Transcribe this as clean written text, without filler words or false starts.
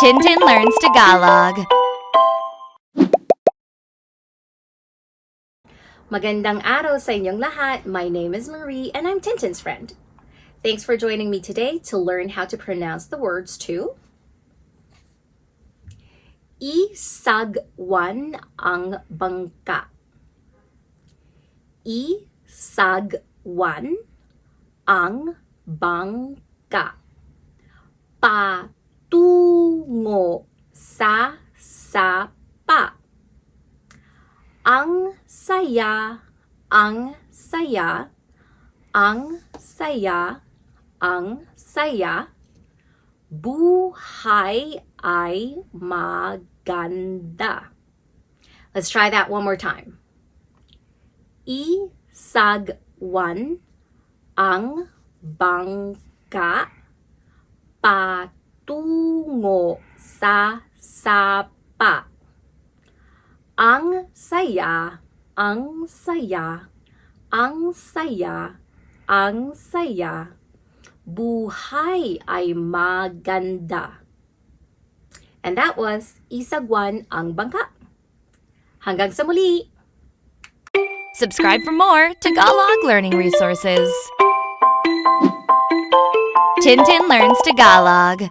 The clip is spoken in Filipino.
Tintin Learns Tagalog. Magandang araw sa inyong lahat. My name is Marie and I'm Tintin's friend. Thanks for joining me today to learn how to pronounce the words to isagwan ang bangka. Isagwan ang bangka. Patungo sa sapa. Ang saya, ang saya, ang saya, ang saya. Buhay ay maganda. Let's try that one more time. Isagwan ang bangka. Patungo sa sapa. Ang saya, ang saya, ang saya, ang saya. Buhay ay maganda. And that was Isagwan ang bangka. Hanggang sa muli! Subscribe for more Tagalog learning resources. Tintin Learns Tagalog.